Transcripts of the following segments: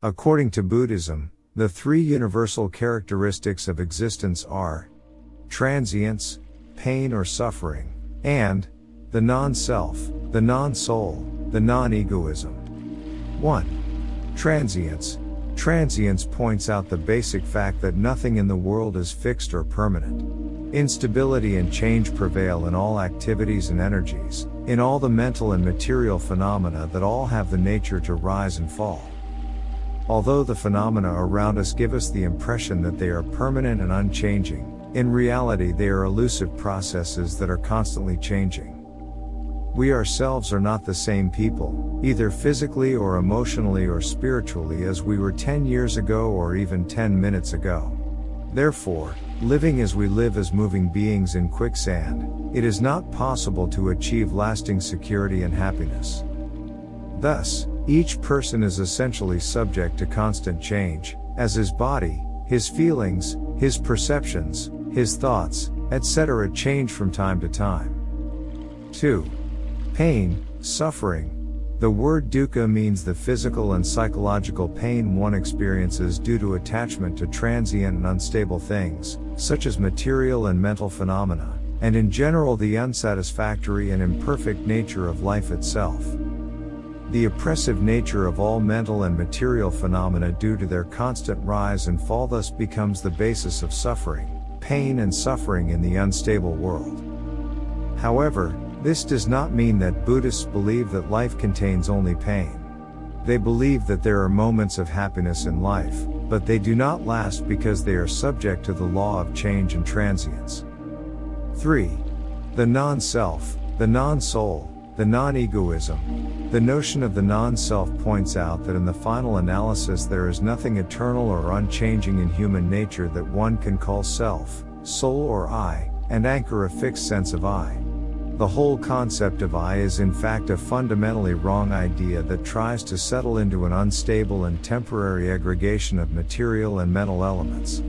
According to Buddhism, the three universal characteristics of existence are transience, pain or suffering, and the non-self, the non-soul, the non-egoism. 1. Transience. Transience points out the basic fact that nothing in the world is fixed or permanent. Instability and change prevail in all activities and energies, in all the mental and material phenomena that all have the nature to rise and fall. Although the phenomena around us give us the impression that they are permanent and unchanging, in reality they are elusive processes that are constantly changing. We ourselves are not the same people, either physically or emotionally or spiritually as we were 10 years ago or even 10 minutes ago. Therefore, living as we live as moving beings in quicksand, it is not possible to achieve lasting security and happiness. Thus, each person is essentially subject to constant change, as his body, his feelings, his perceptions, his thoughts, etc. change from time to time. 2. Pain, suffering. The word dukkha means the physical and psychological pain one experiences due to attachment to transient and unstable things, such as material and mental phenomena, and in general the unsatisfactory and imperfect nature of life itself. The oppressive nature of all mental and material phenomena due to their constant rise and fall thus becomes the basis of suffering, pain and suffering in the unstable world. However, this does not mean that Buddhists believe that life contains only pain. They believe that there are moments of happiness in life, but they do not last because they are subject to the law of change and transience. 3. The non-self, the non-soul, the non-egoism. The notion of the non-self points out that in the final analysis there is nothing eternal or unchanging in human nature that one can call self, soul or I, and anchor a fixed sense of I. The whole concept of I is in fact a fundamentally wrong idea that tries to settle into an unstable and temporary aggregation of material and mental elements.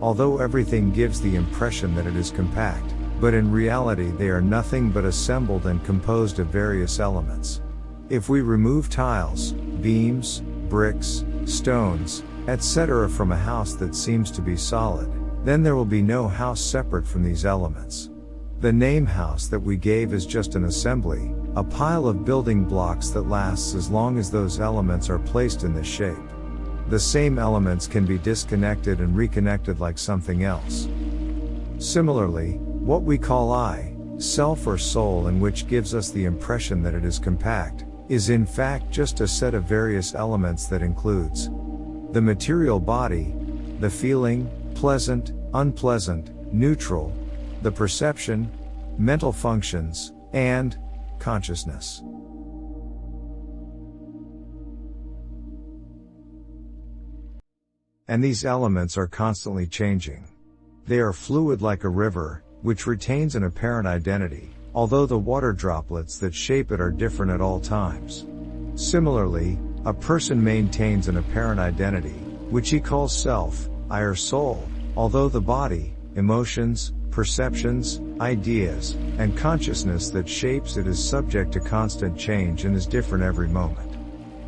Although everything gives the impression that it is compact, but in reality they are nothing but assembled and composed of various elements. If we remove tiles, beams, bricks, stones, etc. from a house that seems to be solid, then there will be no house separate from these elements. The name house that we gave is just an assembly, a pile of building blocks that lasts as long as those elements are placed in this shape. The same elements can be disconnected and reconnected like something else. Similarly, what we call I, self or soul, and which gives us the impression that it is compact, is in fact just a set of various elements that includes the material body, the feeling, pleasant, unpleasant, neutral, the perception, mental functions, and consciousness. And these elements are constantly changing. They are fluid like a river, which retains an apparent identity, although the water droplets that shape it are different at all times. Similarly, a person maintains an apparent identity, which he calls self, I or soul, although the body, emotions, perceptions, ideas, and consciousness that shapes it is subject to constant change and is different every moment.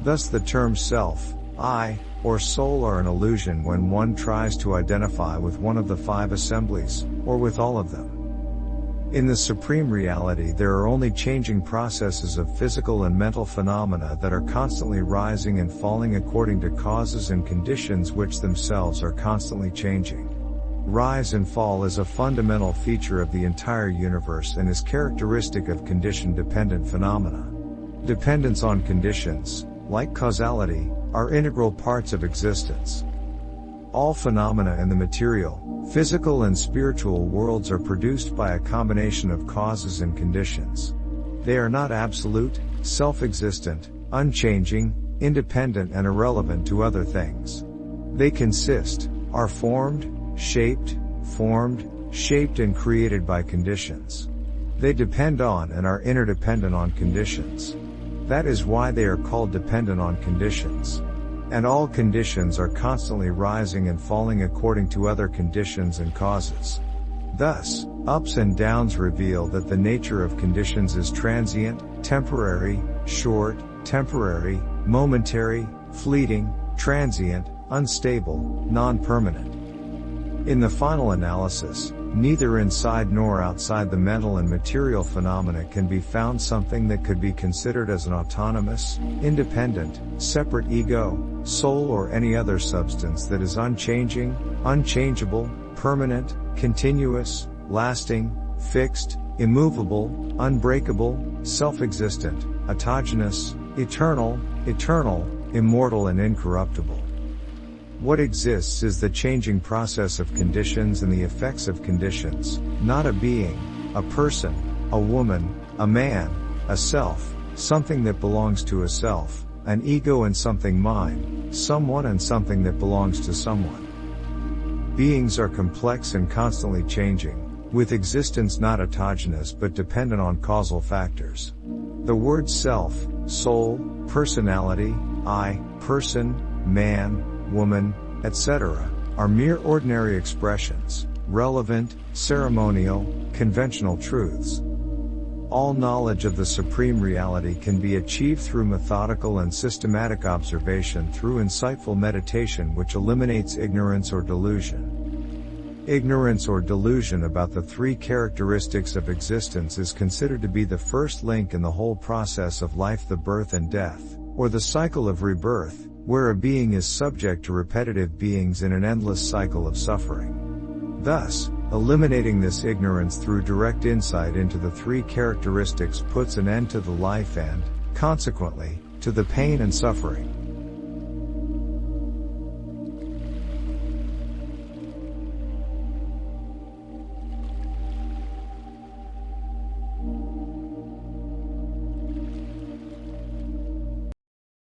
Thus the terms self, I, or soul are an illusion when one tries to identify with one of the five assemblies, or with all of them. In the supreme reality there are only changing processes of physical and mental phenomena that are constantly rising and falling according to causes and conditions which themselves are constantly changing. Rise and fall is a fundamental feature of the entire universe and is characteristic of condition-dependent phenomena. Dependence on conditions, like causality, are integral parts of existence. All phenomena in the material, physical and spiritual worlds are produced by a combination of causes and conditions. They are not absolute, self-existent, unchanging, independent and irrelevant to other things. They are formed, shaped and created by conditions. They depend on and are interdependent on conditions. That is why they are called dependent on conditions. And all conditions are constantly rising and falling according to other conditions and causes. Thus, ups and downs reveal that the nature of conditions is transient, temporary, short, temporary, momentary, fleeting, transient, unstable, non-permanent. In the final analysis, neither inside nor outside the mental and material phenomena can be found something that could be considered as an autonomous, independent, separate ego, soul or any other substance that is unchanging, unchangeable, permanent, continuous, lasting, fixed, immovable, unbreakable, self-existent, autogenous, eternal, immortal and incorruptible. What exists is the changing process of conditions and the effects of conditions, not a being, a person, a woman, a man, a self, something that belongs to a self, an ego and something mine, someone and something that belongs to someone. Beings are complex and constantly changing, with existence not autogenous but dependent on causal factors. The words self, soul, personality, I, person, man, woman, etc., are mere ordinary expressions, relevant, ceremonial, conventional truths. All knowledge of the supreme reality can be achieved through methodical and systematic observation through insightful meditation which eliminates ignorance or delusion. Ignorance or delusion about the three characteristics of existence is considered to be the first link in the whole process of life, the birth and death, or the cycle of rebirth, where a being is subject to repetitive beings in an endless cycle of suffering. Thus, eliminating this ignorance through direct insight into the three characteristics puts an end to the life and, consequently, to the pain and suffering.